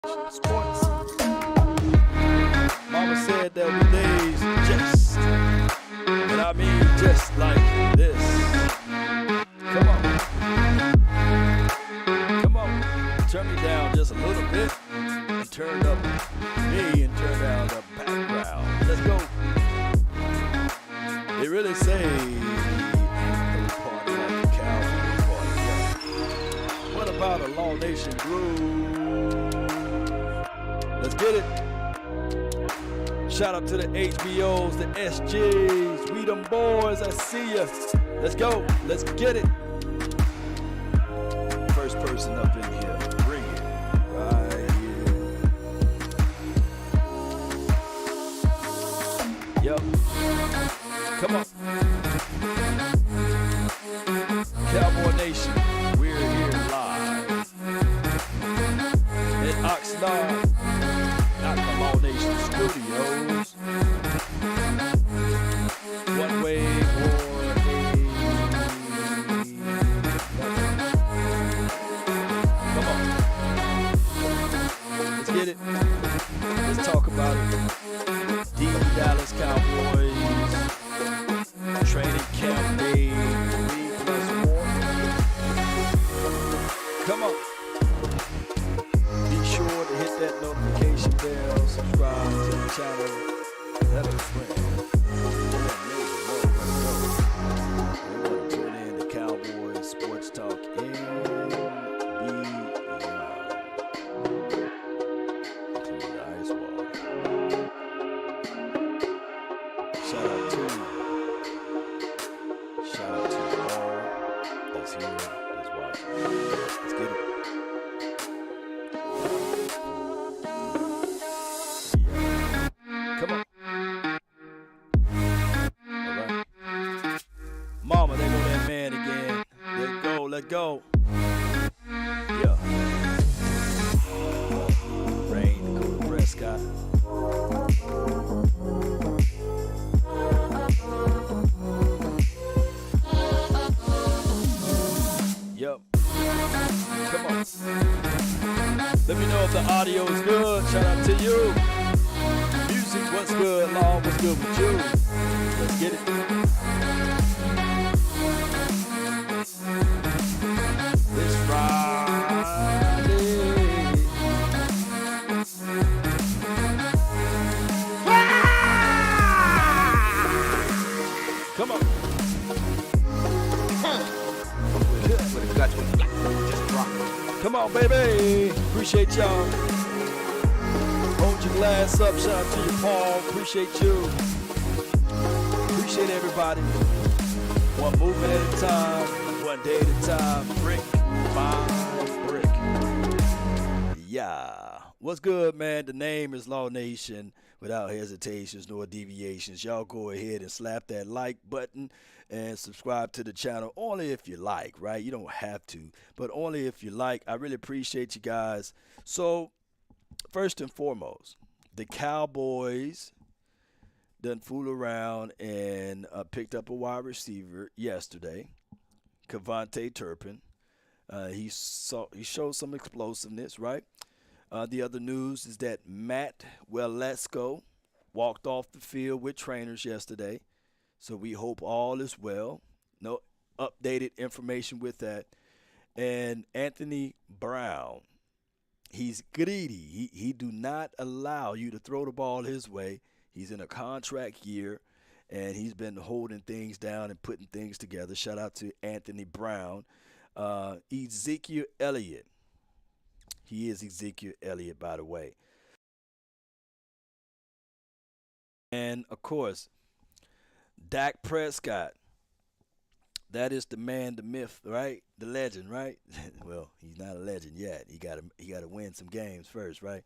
Sports. Mama said there'll be days just, and I mean just like this. Come on. Come on. Turn me down just a little bit and turn up me and turn down the background. Let's go. They really say no party like the Cowboys party. Yeah. What about a Law Nation groove? Let's get it. Shout out to the HBOs, the SGs, we them boys, I see ya. Let's go, let's get it. First person up in here, bring it right here. Yup, come on. Cowboy Nation, we're here live in Oxnard. All Nation Studios. One way or come on. Let's get it. Let's talk about it. The Dallas Cowboys training camp day 3+4. Come on. Be sure to hit that notification bell, subscribe to the channel, tell a friend. They want to tune in to Cowboys Sports Talk and be to the ice wall. Shout out to all that's here, that's watching. Let's get it. Come on. All right. Mama, there go that man again. Let go, let go. Yeah. Rain, Dak Prescott. Yep. Come on. Let me know if the audio is good. Shout out to you. Music, what's good? Law, what's good with you? Let's get it. It's Friday. Come on. Come on, baby. Appreciate y'all. Hold your glass up. Shout out to you, Paul. Appreciate you. Appreciate everybody. One movement at a time, one day at a time, brick by brick. Yeah. What's good, man? The name is Law Nation. Without hesitations nor deviations, y'all go ahead and slap that like button and subscribe to the channel only if you like, right? You don't have to, but only if you like. I really appreciate you guys. So, first and foremost, the Cowboys done fool around and picked up a wide receiver yesterday, Cavante Turpin. He showed some explosiveness, right? The other news is that Matt Waletzko walked off the field with trainers yesterday, so we hope all is well. No updated information with that. And Anthony Brown, he's greedy. He do not allow you to throw the ball his way. He's in a contract year, and he's been holding things down and putting things together. Shout out to Anthony Brown. Ezekiel Elliott. He is Ezekiel Elliott, by the way. And, of course, Dak Prescott. That is the man, the myth, right? The legend, right? Well, he's not a legend yet. He got to win some games first, right?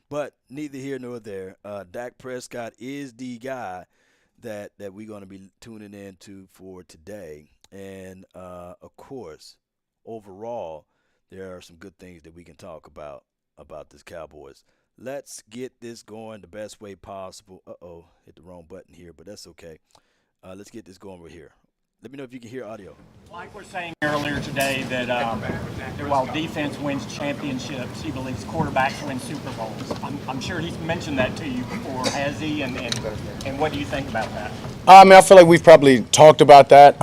But neither here nor there. Dak Prescott is the guy that we're going to be tuning into for today. And, of course, overall, there are some good things that we can talk about this Cowboys. Let's get this going the best way possible. Uh-oh, hit the wrong button here, but that's okay. Let's get this going right here. Let me know if you can hear audio. Mike was saying earlier today that while defense wins championships, he believes quarterbacks win Super Bowls. I'm sure he's mentioned that to you before, has he? And what do you think about that? I feel like we've probably talked about that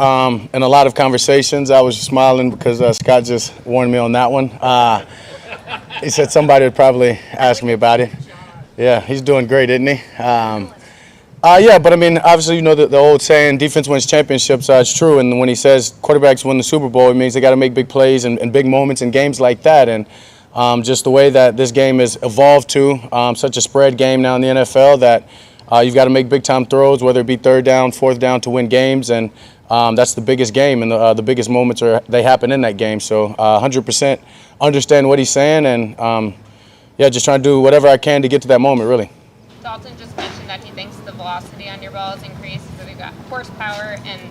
in a lot of conversations. I was smiling because Scott just warned me on that one. He said somebody would probably ask me about it. Yeah, he's doing great, isn't he? Yeah, but obviously, the old saying, defense wins championships, it's true. And when he says quarterbacks win the Super Bowl, it means they got to make big plays and big moments in games like that. And just the way that this game has evolved to such a spread game now in the NFL that you've got to make big-time throws, whether it be third down, fourth down, to win games. And that's the biggest game, and the biggest moments they happen in that game. So 100% understand what he's saying, and, yeah, just trying to do whatever I can to get to that moment, really. Dalton just mentioned that he thinks the velocity on your ball has increased, so you've got horsepower and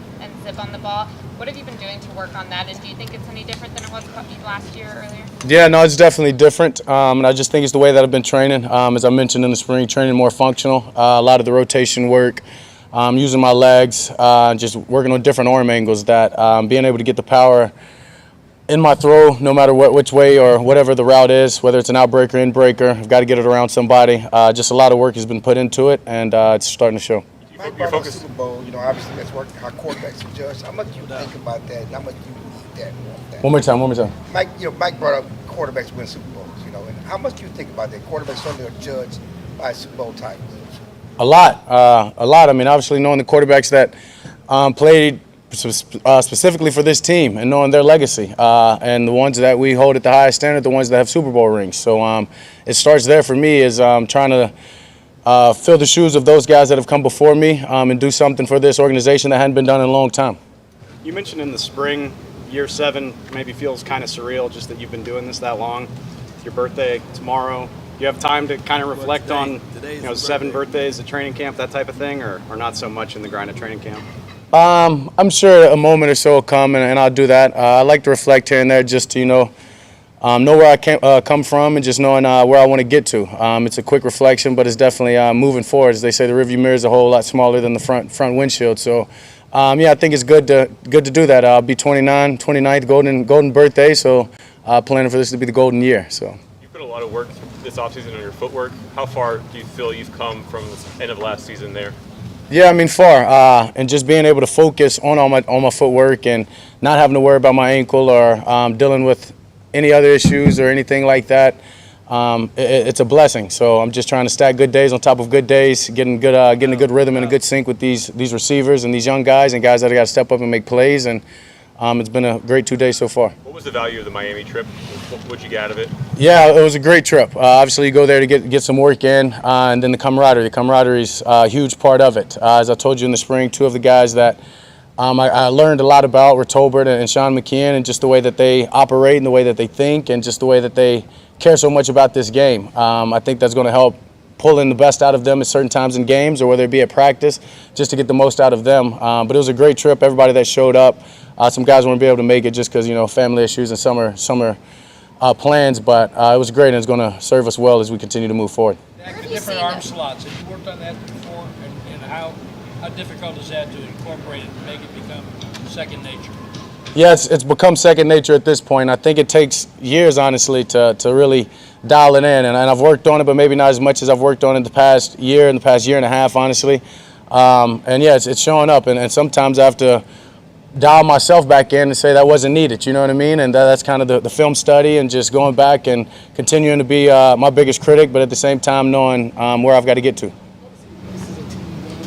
zip on the ball. What have you been doing to work on that, and do you think it's any different than it was last year or earlier? Yeah, no, it's definitely different, and I just think it's the way that I've been training. As I mentioned in the spring, training more functional, a lot of the rotation work, using my legs, just working on different arm angles, that being able to get the power in my throw, no matter which way or whatever the route is, whether it's an outbreaker, in-breaker, I've got to get it around somebody. Just a lot of work has been put into it, and it's starting to show. Your focus Super Bowl, obviously that's work how quarterbacks are judged. How much do you think about that, and how much do you need that? One more time. Mike brought up quarterbacks win Super Bowls, and how much do you think about that? Quarterbacks certainly are judged by Super Bowl titles. A lot. Obviously knowing the quarterbacks that played specifically for this team and knowing their legacy, and the ones that we hold at the highest standard, the ones that have Super Bowl rings. So it starts there for me, is trying to fill the shoes of those guys that have come before me, and do something for this organization that hadn't been done in a long time. You mentioned in the spring, year 7 maybe feels kind of surreal, just that you've been doing this that long. It's your birthday tomorrow. You have time to kind of reflect on 7 birthdays at training camp, that type of thing, or not so much in the grind of training camp? I'm sure a moment or so will come, and I'll do that. I like to reflect here and there, just to know where I come from, and just knowing where I want to get to. It's a quick reflection, but it's definitely moving forward. As they say, the rearview mirror is a whole lot smaller than the front windshield. So, yeah, I think it's good to do that. I'll be 29th golden birthday, so planning for this to be the golden year. So. You put a lot of work this offseason on your footwork. How far do you feel you've come from the end of last season there? Yeah, far, and just being able to focus on all my footwork and not having to worry about my ankle or dealing with any other issues or anything like that. It's a blessing. So I'm just trying to stack good days on top of good days, getting a good rhythm and a good sync with these receivers and these young guys and guys that have got to step up and make plays. And it's been a great 2 days so far. What was the value of the Miami trip? What did you get out of it? Yeah, it was a great trip. Obviously, you go there to get some work in, and then the camaraderie. The camaraderie is a huge part of it. As I told you in the spring, 2 of the guys that I learned a lot about were Tolbert and Sean McKeon, and just the way that they operate and the way that they think and just the way that they care so much about this game. I think that's going to help pull in the best out of them at certain times in games, or whether it be at practice, just to get the most out of them. But it was a great trip. Everybody that showed up. Some guys won't be able to make it just because, family issues and summer plans, but it was great, and it's going to serve us well as we continue to move forward. The different arm slots, have you worked on that before, and how difficult is that to incorporate it, to make it become second nature? Yeah, it's become second nature at this point. I think it takes years, honestly, to really dial it in, and I've worked on it, but maybe not as much as I've worked on it in the past year and a half, honestly. And yeah, it's showing up, and sometimes I have to dial myself back in and say that wasn't needed, you know what I mean? And that's kind of the film study, and just going back and continuing to be my biggest critic, but at the same time knowing where I've got to get to. This is a team game.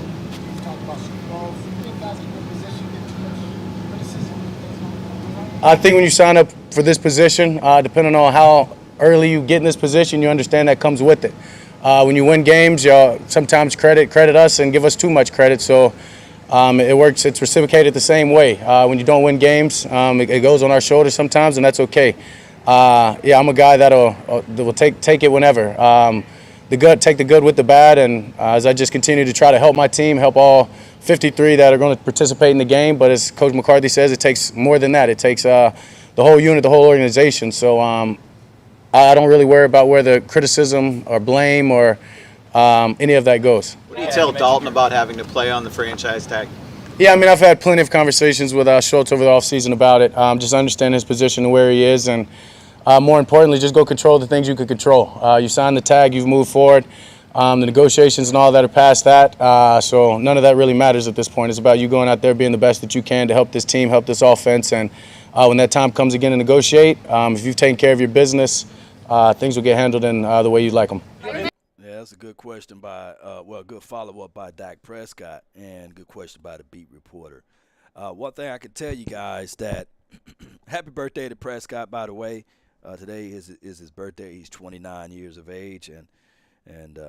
You talk about Super Bowls. You think guys in your position get too much criticism? I think when you sign up for this position, depending on how early you get in this position, you understand that comes with it. When you win games, you sometimes credit us and give us too much credit. So it works. It's reciprocated the same way. When you don't win games, it goes on our shoulders sometimes, and that's okay. Yeah, I'm a guy that will take it whenever. Take the good with the bad, and as I just continue to try to help my team, help all 53 that are going to participate in the game. But as Coach McCarthy says, it takes more than that. It takes the whole unit, the whole organization. So I don't really worry about where the criticism or blame or any of that goes. What do you tell Dalton about having to play on the franchise tag? Yeah, I mean, I've had plenty of conversations with Schultz over the offseason about it. Just understand his position and where he is, and more importantly, just go control the things you can control. You signed the tag, you've moved forward. The negotiations and all that are past that, so none of that really matters at this point. It's about you going out there being the best that you can to help this team, help this offense, and when that time comes again to negotiate, if you've taken care of your business, things will get handled in the way you'd like them. Yeah, that's a good question by, good follow-up by Dak Prescott, and good question by the beat reporter. One thing I can tell you guys that happy birthday to Prescott, by the way. Today is his birthday. He's 29 years of age, and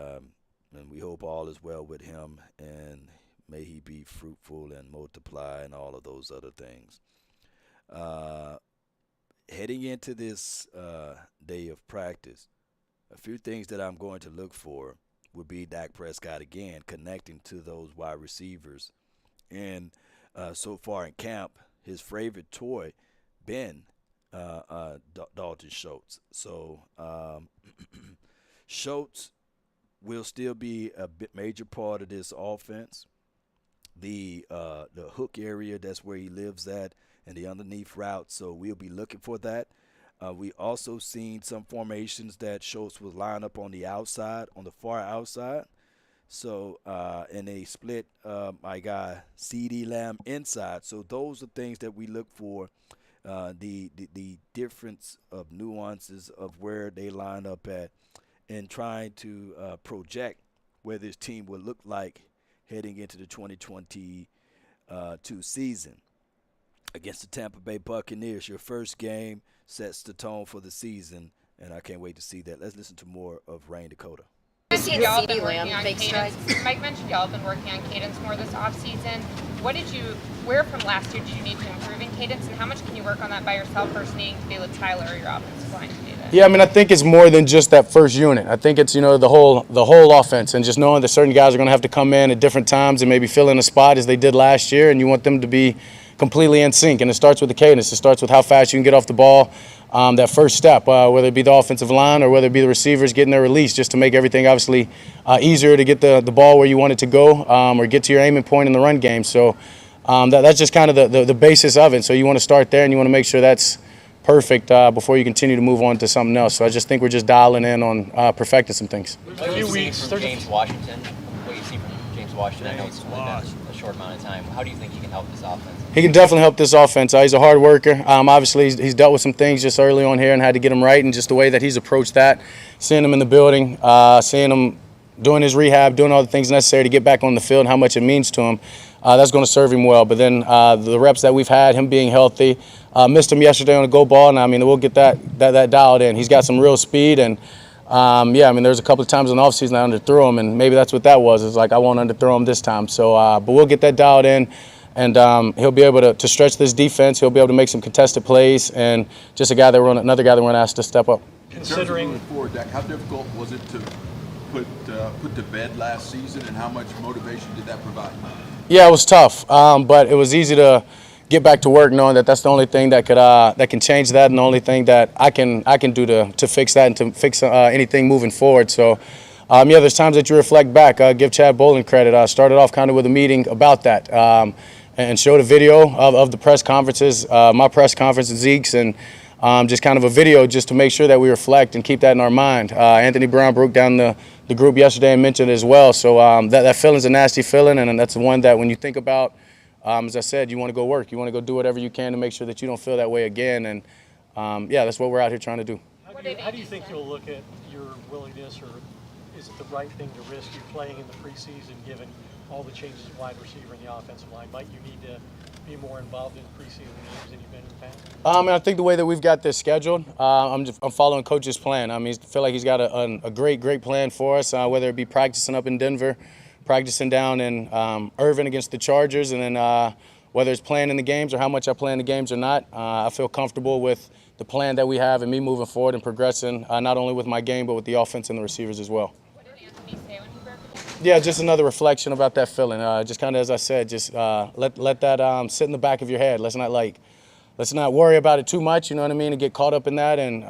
we hope all is well with him, and may he be fruitful and multiply and all of those other things. Heading into this day of practice, a few things that I'm going to look for would be Dak Prescott again connecting to those wide receivers. And so far in camp, his favorite toy been Dalton Schultz. So Schultz will still be a major part of this offense. The hook area, that's where he lives at, and the underneath route. So we'll be looking for that. We also seen some formations that Schultz will line up on the outside, on the far outside. So and they split my guy CeeDee Lamb inside. So those are things that we look for. The difference of nuances of where they line up at, and trying to project where this team will look like heading into the 2022 season. Against the Tampa Bay Buccaneers, your first game sets the tone for the season, and I can't wait to see that. Let's listen to more of Rain Dakota. Y'all have been working on cadence. Mike mentioned y'all have been working on cadence more this offseason. Where from last year did you need to improve in cadence, and how much can you work on that by yourself versus needing to be with Tyler or your offensive line to do that? Yeah, I mean, I think it's more than just that first unit. I think it's, the whole offense, and just knowing that certain guys are going to have to come in at different times and maybe fill in a spot as they did last year, and you want them to be completely in sync. And it starts with the cadence. It starts with how fast you can get off the ball, that first step, whether it be the offensive line or whether it be the receivers getting their release, just to make everything obviously easier to get the ball where you want it to go, or get to your aiming point in the run game. So that's just kind of the basis of it. So you want to start there, and you want to make sure that's perfect before you continue to move on to something else. So I just think we're just dialing in on perfecting some things. A few weeks from James Washington. What you see from James Washington? I know it's only been a short amount of time. How do you think he can help this offense? He can definitely help this offense. He's a hard worker. Obviously, he's dealt with some things just early on here and had to get them right, and just the way that he's approached that, seeing him in the building, seeing him doing his rehab, doing all the things necessary to get back on the field and how much it means to him, that's going to serve him well. But then the reps that we've had, him being healthy, missed him yesterday on a go ball, and I mean, we'll get that dialed in. He's got some real speed, and there's a couple of times in the offseason I underthrew him, and maybe that's what that was. It's like I won't underthrow him this time. So, but we'll get that dialed in, and he'll be able to stretch this defense. He'll be able to make some contested plays, and just another guy that we're going to ask to step up. Considering moving forward, Dak, how difficult was it to put to bed last season, and how much motivation did that provide? Yeah, it was tough, but it was easy to get back to work knowing that that's the only thing that can change that, and the only thing that I can do to fix that and to fix anything moving forward. So, there's times that you reflect back. Give Chad Bolin credit. Started off kind of with a meeting about that, and showed a video of the press conferences, my press conference and Zeke's, and just kind of a video just to make sure that we reflect and keep that in our mind. Anthony Brown broke down the group yesterday and mentioned it as well. So that feeling's a nasty feeling, and that's the one that when you think about, as I said, you want to go work. You want to go do whatever you can to make sure that you don't feel that way again. And, that's what we're out here trying to do. How do you think you'll look at your willingness, or is it the right thing to risk you playing in the preseason given all the changes at wide receiver in the offensive line? Might you need to be more involved in preseason games than you've been in the past? I think the way that we've got this scheduled, I'm following Coach's plan. I feel like he's got a great plan for us, whether it be practicing up in Denver, practicing down in Irvin against the Chargers, and then whether it's playing in the games or how much I play in the games or not, I feel comfortable with the plan that we have and me moving forward and progressing, not only with my game but with the offense and the receivers as well. What did Anthony say when he broke it down? Yeah, just another reflection about that feeling. Just kind of, as I said, just let that sit in the back of your head. Let's not worry about it too much, you know what I mean, and get caught up in that and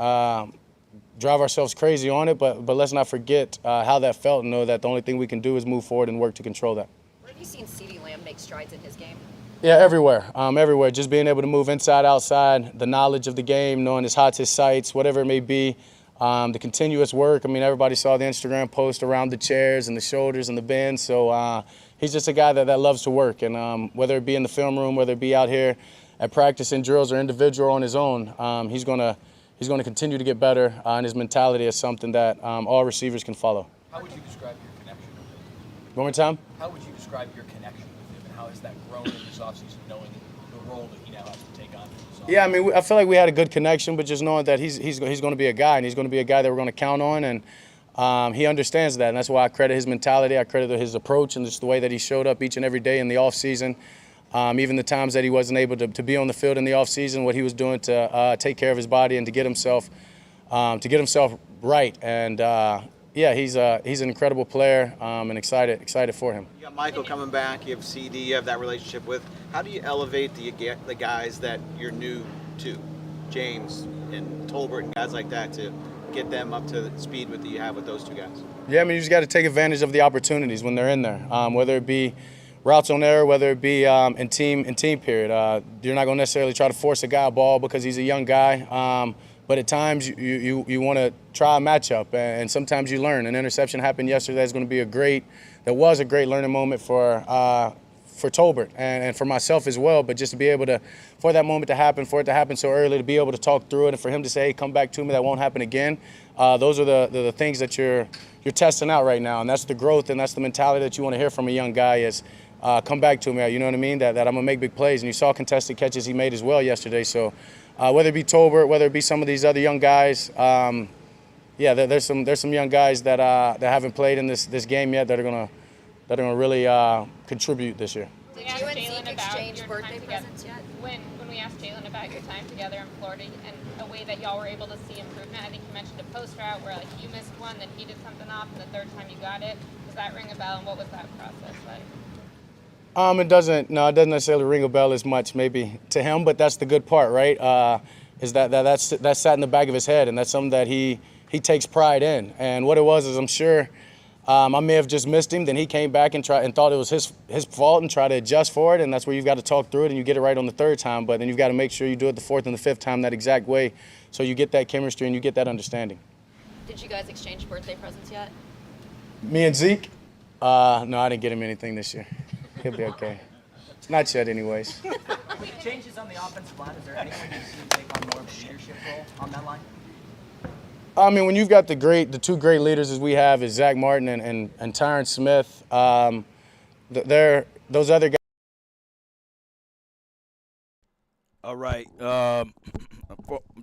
drive ourselves crazy on it. But let's not forget how that felt, and know that the only thing we can do is move forward and work to control that. Where have you seen CeeDee Lamb make strides in his game? Yeah, everywhere, everywhere. Just being able to move inside, outside, the knowledge of the game, knowing his hots, his sights, whatever it may be, the continuous work. I mean, everybody saw the Instagram post around the chairs and the shoulders and the bends. So he's just a guy that loves to work. And whether it be in the film room, whether it be out here at practice and drills or individual on his own, he's gonna continue to get better. And his mentality is something that all receivers can follow. How would you describe your connection with him? One more time? How would you describe your connection with him, and how has that grown in this offseason, knowing the role that he now has to take on? Yeah, I mean, I feel like we had a good connection, but just knowing that he's going to be a guy, and he's going to be a guy that we're going to count on, and he understands that, and that's why I credit his mentality, I credit his approach, and just the way that he showed up each and every day in the offseason. Even the times that he wasn't able to be on the field in the offseason, what he was doing to take care of his body and to get himself right. And yeah, he's an incredible player, and excited for him. You got Michael coming back. You have CD. You have that relationship with. How do you elevate the guys that you're new to, James and Tolbert and guys like that, to get them up to the speed that you have with those two guys? Yeah, I mean, you just got to take advantage of the opportunities when they're in there, whether it be routes on air, whether it be in team period. You're not going to necessarily try to force a guy a ball because he's a young guy. But at times you want to try a matchup, and sometimes you learn. An interception happened yesterday. That's going to be that was a great learning moment for Tolbert and for myself as well. But just to be able to, for that moment to happen, for it to happen so early, to be able to talk through it, and for him to say, hey, come back to me, that won't happen again. Those are the things that you're testing out right now, and that's the growth, and that's the mentality that you want to hear from a young guy is, come back to me, you know what I mean, that I'm going to make big plays. And you saw contested catches he made as well yesterday. So whether it be Tolbert, whether it be some of these other young guys, yeah, there's some young guys that haven't played in this game yet that are gonna really contribute this year. Did you and Zeke exchange birthday presents yet? When we asked Jalen about your time together in Florida and a way that y'all were able to see improvement, I think you mentioned a post route where like you missed one, then he did something off, and the third time you got it. Does that ring a bell, and what was that process like? It doesn't necessarily ring a bell as much maybe to him, but that's the good part, right? Is that's sat in the back of his head, and that's something that he takes pride in. And what it was is, I'm sure I may have just missed him. Then he came back and thought it was his fault and tried to adjust for it. And that's where you've got to talk through it, and you get it right on the third time. But then you've got to make sure you do it the fourth and the fifth time that exact way, so you get that chemistry and you get that understanding. Did you guys exchange birthday presents yet? Me and Zeke? No, I didn't get him anything this year. He'll be okay. Not yet, anyways. With the changes on the offensive line, is there anyone you see take on more of a leadership role on that line? I mean, when you've got the two great leaders as we have is Zach Martin and Tyron Smith, those other guys. All right. I'm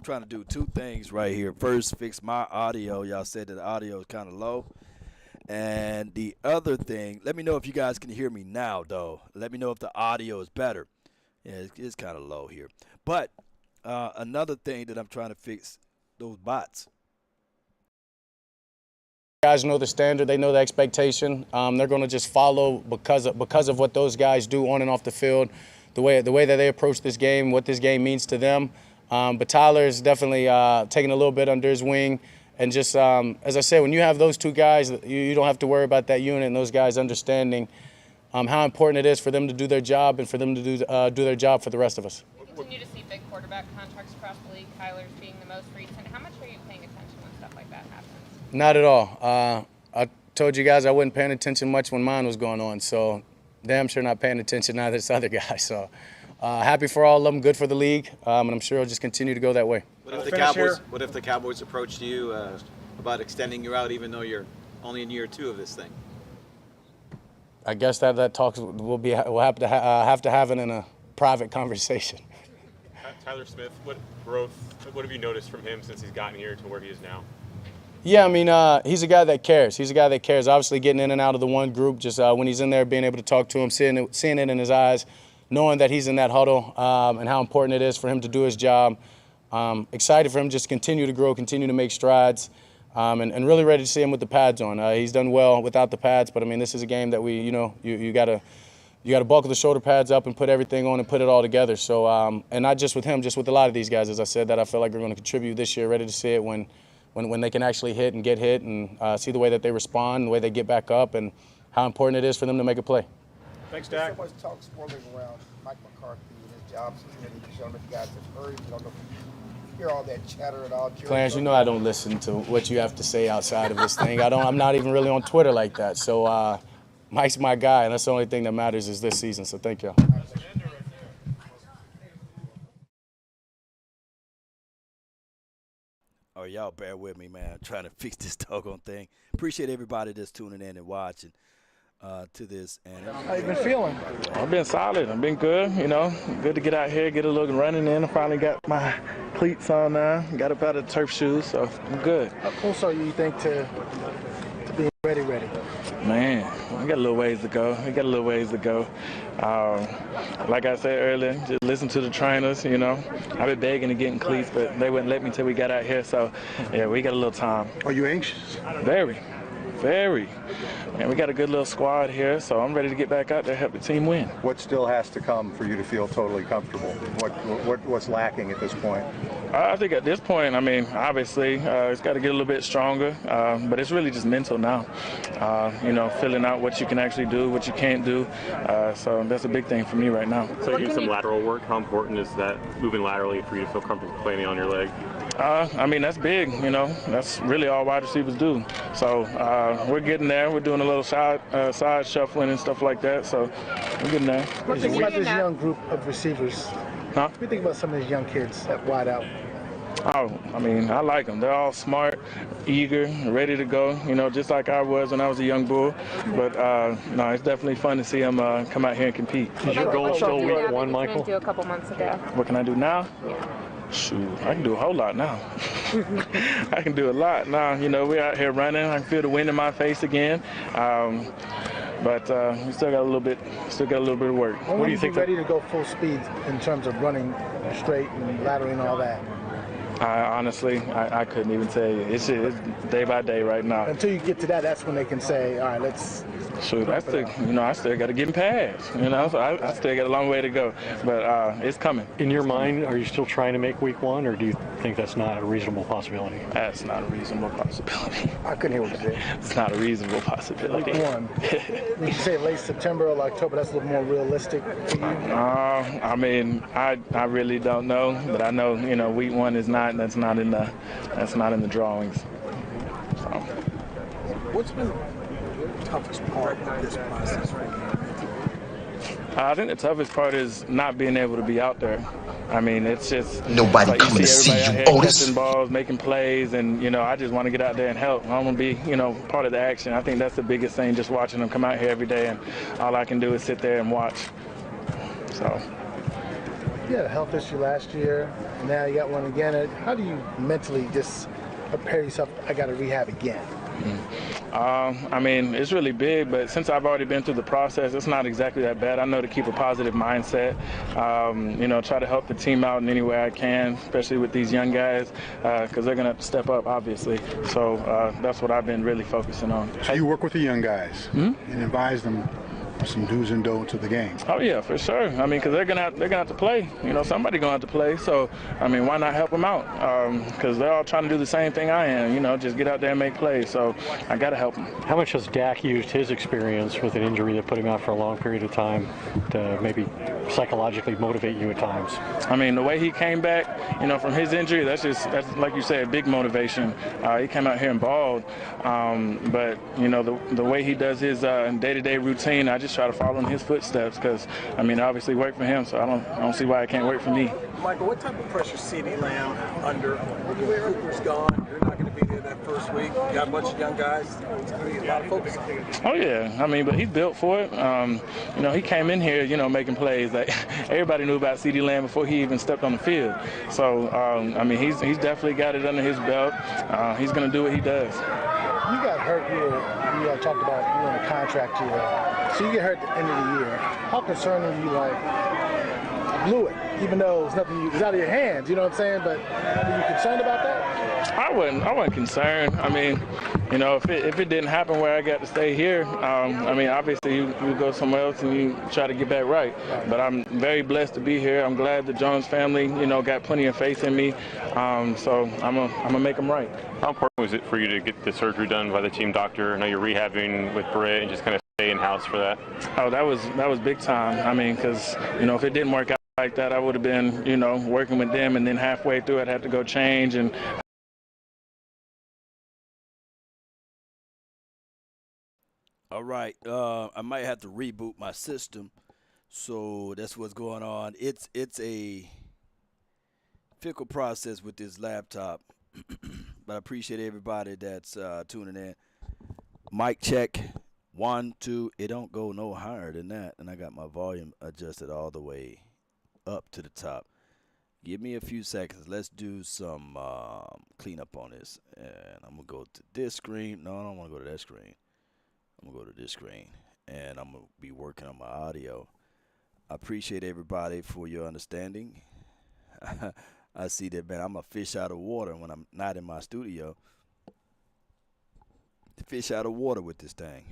trying to do two things right here. First, fix my audio. Y'all said that the audio is kind of low. And the other thing, let me know if you guys can hear me now, though. Let me know if the audio is better. Yeah, it's kind of low here. But another thing that I'm trying to fix, those bots. Guys know the standard. They know the expectation. They're going to just follow because of what those guys do on and off the field, the way that they approach this game, what this game means to them. But Tyler is definitely taking a little bit under his wing. And just, as I said, when you have those two guys, you don't have to worry about that unit and those guys understanding how important it is for them to do their job and for them to do their job for the rest of us. We continue to see big quarterback contracts across the league, Kyler's being the most recent. How much are you paying attention when stuff like that happens? Not at all. I told you guys I wasn't paying attention much when mine was going on, so damn sure not paying attention now to this other guy. So happy for all of them, good for the league, and I'm sure it'll just continue to go that way. What if the Cowboys approached you about extending you out, even though you're only in year 2 of this thing? I guess that talks we'll have to have it in a private conversation. Tyler Smith, what have you noticed from him since he's gotten here to where he is now? Yeah, I mean, he's a guy that cares. He's a guy that cares. Obviously, getting in and out of the one group, just when he's in there, being able to talk to him, seeing it in his eyes, knowing that he's in that huddle, and how important it is for him to do his job. Excited for him just to continue to grow, continue to make strides, and really ready to see him with the pads on. He's done well without the pads, but I mean, this is a game that you gotta buckle the shoulder pads up and put everything on and put it all together. So, and not just with him, just with a lot of these guys, as I said, that I feel like are going to contribute this year. Ready to see it when they can actually hit and get hit, and see the way that they respond, the way they get back up, and how important it is for them to make a play. Thanks, Dak. So much talk swirling around Mike McCarthy and his job security. I don't know if you guys have heard. I don't know if you hear all that chatter at all. Clarence, you know I don't listen to what you have to say outside of this thing. I'm not even really on Twitter like that. So Mike's my guy, and that's the only thing that matters is this season. So thank you. Oh, y'all bear with me, man. I'm trying to fix this doggone thing. Appreciate everybody that's tuning in and watching to this. And how you been feeling? I've been solid. I've been good. You know, good to get out here, get a little running in. I finally got my cleats on now. Got up out of the turf shoes, so I'm good. How close are you think to being ready? Man, we got a little ways to go. Like I said earlier, just listen to the trainers, you know. I've been begging to get in cleats, but they wouldn't let me till we got out here. So, yeah, we got a little time. Are you anxious? Very. And we got a good little squad here, so I'm ready to get back out there and help the team win. What still has to come for you to feel totally comfortable? What's lacking at this point? I think at this point, I mean, obviously, it's got to get a little bit stronger, but it's really just mental now. You know, filling out what you can actually do, what you can't do. So that's a big thing for me right now. So you do some lateral work. How important is that, moving laterally, for you to feel comfortable playing on your leg? I mean, that's big, you know. That's really all wide receivers do. So we're getting there. We're doing a little side shuffling and stuff like that. So we're getting there. What do you think about this young group of receivers? Huh? What do you think about some of these young kids at wide out? Oh, I mean, I like them. They're all smart, eager, ready to go, you know, just like I was when I was a young bull. But, no, it's definitely fun to see them come out here and compete. Is your goal still week one, Michael? Do a couple months ago. What can I do now? Yeah. Shoot, I can do a whole lot now. I can do a lot now. You know, we're out here running. I can feel the wind in my face again. But we still got a little bit of work. What do you think? Ready to go full speed in terms of running straight and laterally and all that? Honestly, I couldn't even tell you. It's day by day right now. Until you get to that, that's when they can say, all right, let's. Shoot, I still got to get in pads. You know, so I still got a long way to go. But it's coming. In your mind, are you still trying to make week one, or do you think that's not a reasonable possibility? That's not a reasonable possibility. I couldn't hear what you said. It's not a reasonable possibility. Week one. Would you say late September or October? That's a little more realistic for you. I mean, I really don't know, but I know, you know, week one is not. That's not in the drawings. So. What's been the toughest part of this process right now? I think the toughest part is not being able to be out there. I mean, it's just nobody like coming to see you, Otis. Catching balls, making plays, and you know, I just want to get out there and help. I want to be, you know, part of the action. I think that's the biggest thing. Just watching them come out here every day, and all I can do is sit there and watch. So. You had a health issue last year, and now you got one again. How do you mentally just prepare yourself? I got to rehab again. I mean, it's really big, but since I've already been through the process, it's not exactly that bad. I know to keep a positive mindset, you know, try to help the team out in any way I can, especially with these young guys, because they're going to have to step up, obviously. So that's what I've been really focusing on. So you work with the young guys and advise them some do's and don'ts of the game. Oh yeah, for sure. I mean, because they're gonna have to play. You know, somebody's gonna have to play. So I mean, why not help them out? Because they're all trying to do the same thing I am. You know, just get out there and make plays. So I gotta help them. How much has Dak used his experience with an injury that put him out for a long period of time to maybe psychologically motivate you at times? I mean, the way he came back, you know, from his injury, that's like you said, big motivation. He came out here and balled. But you know, the way he does his day-to-day routine, I just try to follow in his footsteps because, I mean, obviously work for him, so I don't see why it can't work for me. Michael, what type of pressure CeeDee Lamb under? Cooper's gone. You're not going to be there that first week. You got a bunch of young guys. It's going to be a lot of focus on you. Oh, yeah. I mean, but he's built for it. You know, he came in here, you know, making plays. Like, everybody knew about CeeDee Lamb before he even stepped on the field. So, I mean, he's definitely got it under his belt. He's going to do what he does. You got hurt here. You talked about you in a contract year. So you get hurt at the end of the year. How concerned are you, like, I blew it, even though it's nothing, it was out of your hands, you know what I'm saying? But are you concerned about that? I wasn't concerned. I mean, you know, if it didn't happen where I got to stay here, I mean, obviously you go somewhere else and you try to get back right. But I'm very blessed to be here. I'm glad the Jones family, you know, got plenty of faith in me. So I'm gonna make them right. How important was it for you to get the surgery done by the team doctor? I know you're rehabbing with Brett and just kind of in-house for that? Oh, that was big time. I mean, because, if it didn't work out like that, I would have been, working with them, and then halfway through I'd have to go change. And All right, I might have to reboot my system, so that's what's going on. It's a fickle process with this laptop, but I appreciate everybody that's tuning in. Mic check, 1, 2. It don't go no higher than that, and I got my volume adjusted all the way up to the top. Give me a few seconds. Let's do some cleanup on this, and I'm gonna go to this screen. No, I don't want to go to that screen. I'm going to go to this screen, and I'm going to be working on my audio. I appreciate everybody for your understanding. I see that, man, I'm a fish out of water when I'm not in my studio. Fish out of water with this thing.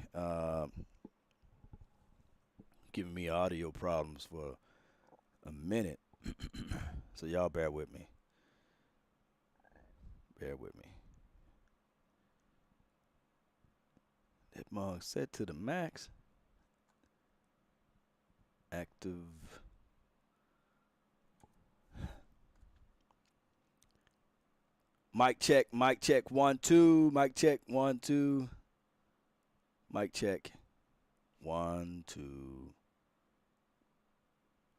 Giving me audio problems for a minute. So y'all bear with me. Bear with me. That mug set to the max. Active. Mic check, 1, 2. Mic check, 1, 2. Mic check, 1, 2.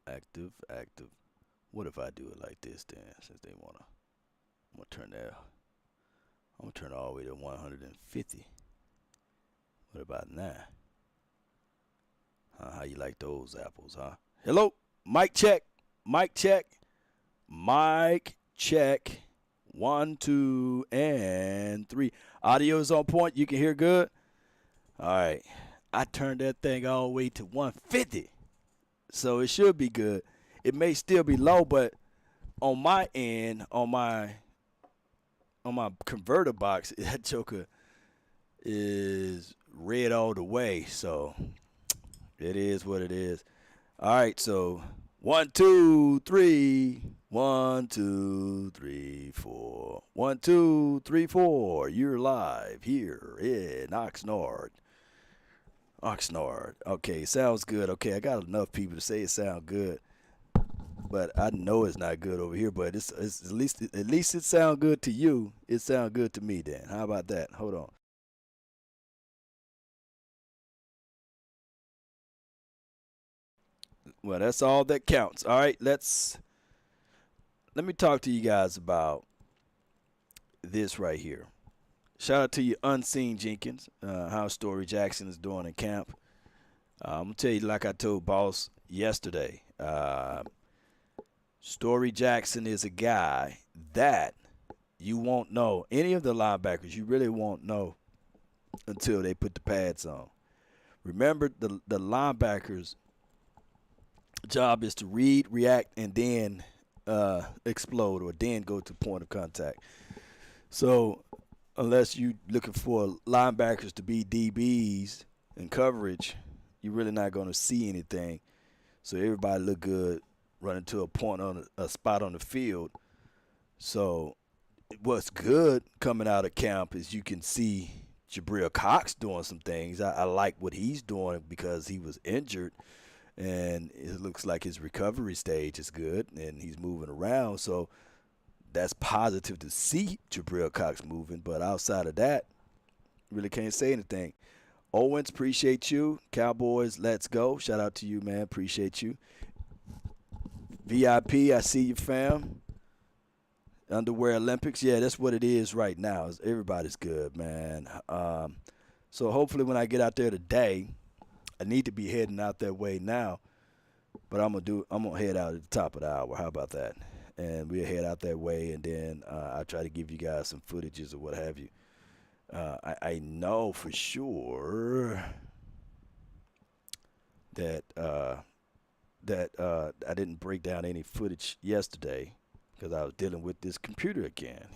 Active. What if I do it like this then, since they wanna? I'm gonna turn that. I'm gonna turn it all the way to 150. What about now? How you like those apples, huh? Hello? Mic check. Mic check. 1, 2, and 3. Audio is on point. You can hear good? All right. I turned that thing all the way to 150. So it should be good. It may still be low, but on my end, on my converter box, that joker is red all the way, so it is what it is. All right, so 1, 2, 3. 1, 2, 3, 4. 1, 2, 3, 4. You're live here in Oxnard. Okay, sounds good. Okay, I got enough people to say it sounds good, but I know it's not good over here. But it's at least it sounds good to you. It sounds good to me. Then how about that? Hold on. Well, that's all that counts. All right, let me talk to you guys about this right here. Shout out to you, Unseen Jenkins. How Story Jackson is doing in camp. I'm gonna tell you, like I told Boss yesterday. Story Jackson is a guy that you won't know. Any of the linebackers, you really won't know until they put the pads on. Remember, the linebackers' job is to read, react, and then explode, or then go to point of contact. So unless you're looking for linebackers to be DBs in coverage, you're really not going to see anything. So everybody look good running to a point on a spot on the field. So what's good coming out of camp is you can see Jabril Cox doing some things. I like what he's doing because he was injured, and it looks like his recovery stage is good, and he's moving around. So that's positive to see Jabril Cox moving. But outside of that, really can't say anything. Owens, appreciate you. Cowboys, let's go. Shout out to you, man. Appreciate you. VIP, I see you, fam. Underwear Olympics, yeah, that's what it is right now. Everybody's good, man. So hopefully when I get out there today, I need to be heading out that way now, but I'm gonna head out at the top of the hour. How about that? And we'll head out that way, and then I'll try to give you guys some footages or what have you. I know for sure that I didn't break down any footage yesterday because I was dealing with this computer again,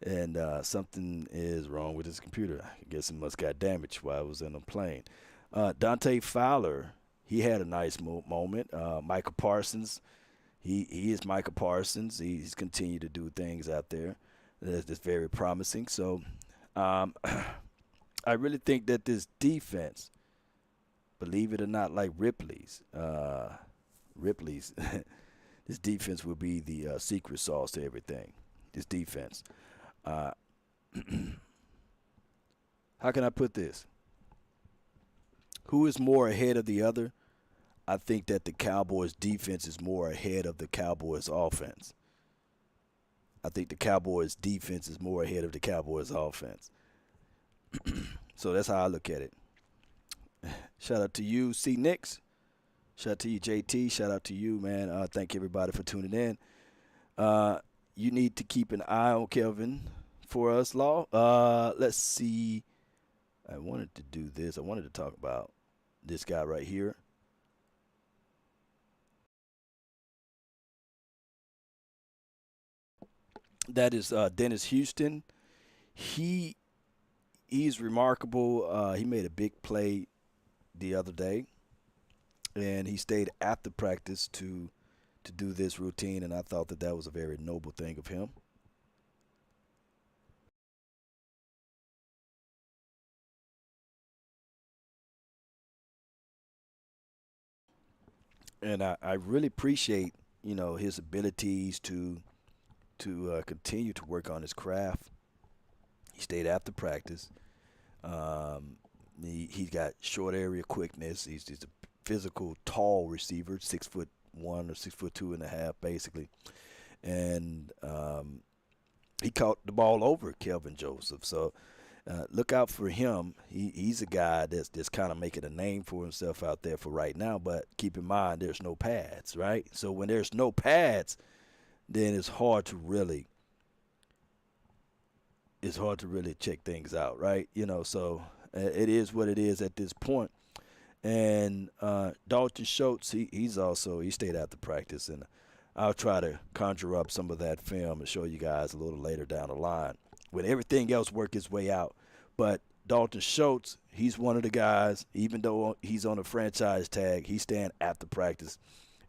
and something is wrong with this computer. I guess it must got damaged while I was in a plane. Dante Fowler, he had a nice moment. Michael Parsons, he is Michael Parsons. He's continued to do things out there that's very promising. So I really think that this defense believe it or not, like Ripley's. Ripley's. This defense will be the secret sauce to everything. This defense. How can I put this? Who is more ahead of the other? I think that the Cowboys defense is more ahead of the Cowboys offense. I think the Cowboys defense is more ahead of the Cowboys offense. So that's how I look at it. Shout out to you, C. Nix. Shout out to you, JT. Shout out to you, man. Thank everybody for tuning in. You need to keep an eye on Kelvin for us, Law. Let's see. I wanted to do this. I wanted to talk about this guy right here. That is Dennis Houston. He's remarkable. He made a big play the other day, and he stayed after practice to do this routine, and I thought that was a very noble thing of him. And I really appreciate, his abilities to continue to work on his craft. He stayed after practice. He's got short area quickness. He's a physical, tall receiver, 6'1" or 6'2.5", basically. And he caught the ball over Kelvin Joseph. So look out for him. He's a guy that's kind of making a name for himself out there for right now. But keep in mind, there's no pads, right? So when there's no pads, then it's hard to really check things out, right? So it is what it is at this point. And Dalton Schultz, he stayed after practice, and I'll try to conjure up some of that film and show you guys a little later down the line when everything else work its way out. But Dalton Schultz, he's one of the guys, even though he's on a franchise tag, he's staying after practice.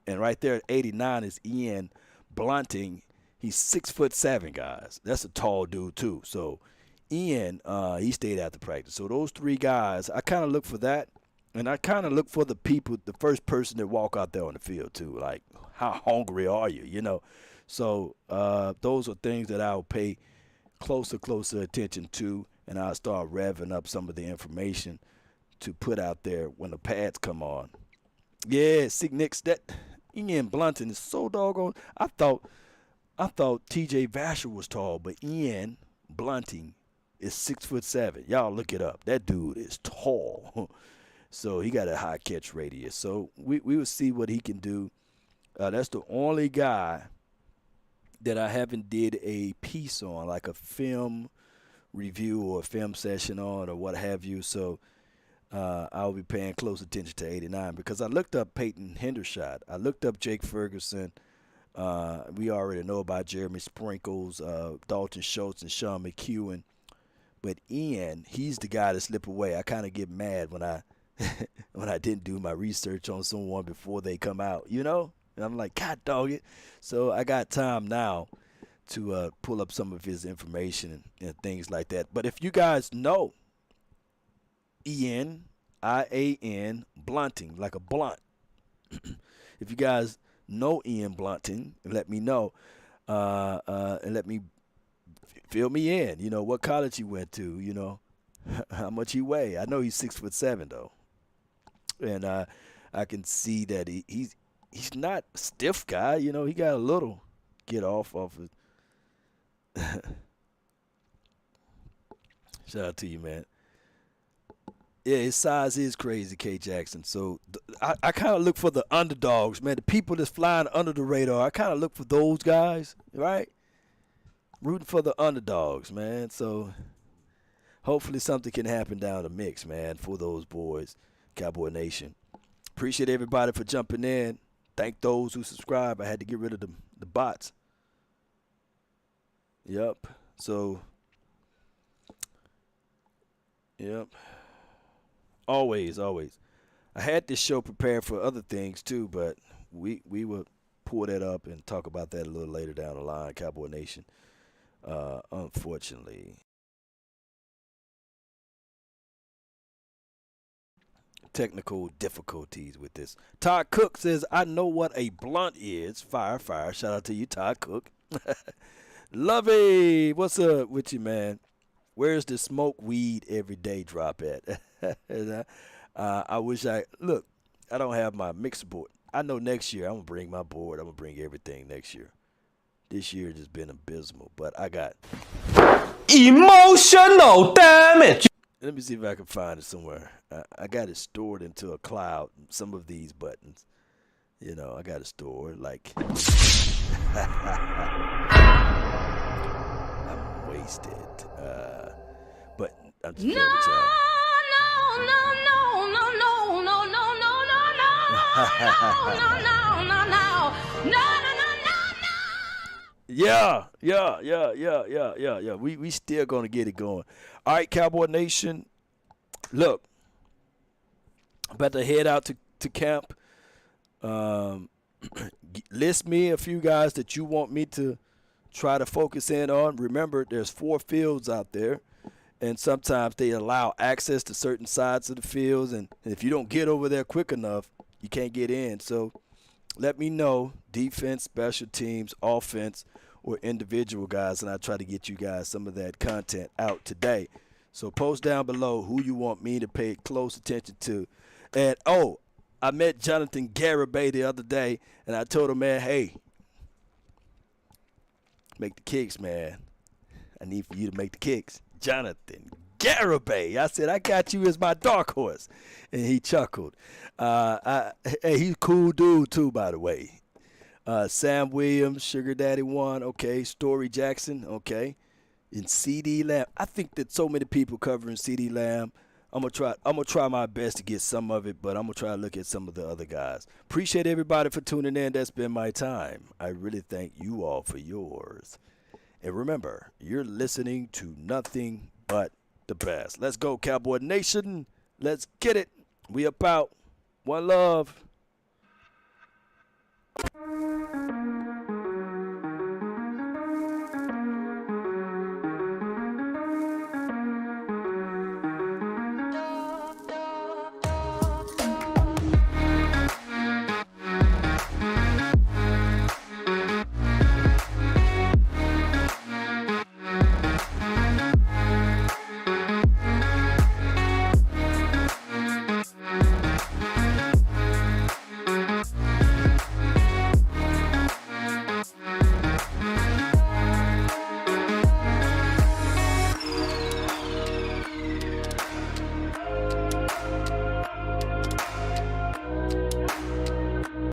And right there at 89 is Ian Blunting. He's 6'7", guys. That's a tall dude too. So Ian, he stayed after practice. So those three guys, I kind of look for that, and I kind of look for the first person that walk out there on the field too. Like, how hungry are you? So those are things that I'll pay closer attention to, and I'll start revving up some of the information to put out there when the pads come on. Yeah, see, Nick, that Ian Blunting is so doggone. I thought T.J. Vasher was tall, but Ian Blunting is 6'7". Y'all look it up. That dude is tall. So he got a high catch radius. So we will see what he can do. That's the only guy that I haven't did a piece on, like a film review or a film session on or what have you. So I'll be paying close attention to 89 because I looked up Peyton Hendershot. I looked up Jake Ferguson. We already know about Jeremy Sprinkles, Dalton Schultz, and Sean McEwen. But Ian, he's the guy that slipped away. I kind of get mad when I didn't do my research on someone before they come out, And I'm like, God dog it. So I got time now to pull up some of his information and things like that. But if you guys know Ian, I-A-N, Blunting, like a blunt. If you guys know Ian Blunting, let me know. And let me fill me in. What college he went to, how much he weigh. I know he's 6'7", though. And I can see that he's not a stiff guy. He got a little get off of it. Shout out to you, man. Yeah, his size is crazy, K. Jackson. So I kind of look for the underdogs, man. The people that's flying under the radar. I kind of look for those guys, right? Rooting for the underdogs, man. So hopefully something can happen down the mix, man, for those boys, Cowboy Nation. Appreciate everybody for jumping in. Thank those who subscribe. I had to get rid of the bots. Yep. So, yep. Always. I had this show prepared for other things too, but we will pull that up and talk about that a little later down the line, Cowboy Nation. Unfortunately. technical difficulties with this. Todd Cook says, I know what a blunt is. Fire. Shout out to you, Todd Cook. Lovey, what's up with you, man? Where's the smoke weed every day drop at? I wish I don't have my mixer board. I know next year I'm going to bring my board. I'm going to bring everything next year. This year has been abysmal, but I got emotional damage. Let me see if I can find it somewhere. I got it stored into a cloud. Some of these buttons, I got it stored like I'm wasted. But I'm just playing with y'all. Yeah. We still gonna get it going. All right, Cowboy Nation. Look, I'm about to head out to camp. List me a few guys that you want me to try to focus in on. Remember, there's 4 fields out there, and sometimes they allow access to certain sides of the fields, and if you don't get over there quick enough, you can't get in. So let me know, defense, special teams, offense, or individual guys, and I try to get you guys some of that content out today. So post down below who you want me to pay close attention to. And, I met Jonathan Garibay the other day, and I told him, man, hey, make the kicks, man. I need for you to make the kicks. Jonathan Garibay. I said, I got you as my dark horse. And he chuckled. Hey, he's a cool dude, too, by the way. Sam Williams, Sugar Daddy 1, okay. Story Jackson, okay. And CD Lamb. I think that so many people covering CD Lamb. I'm gonna try my best to get some of it, but I'm gonna try to look at some of the other guys. Appreciate everybody for tuning in. That's been my time. I really thank you all for yours. And remember, you're listening to nothing but the best. Let's go, Cowboy Nation. Let's get it. We about. One love.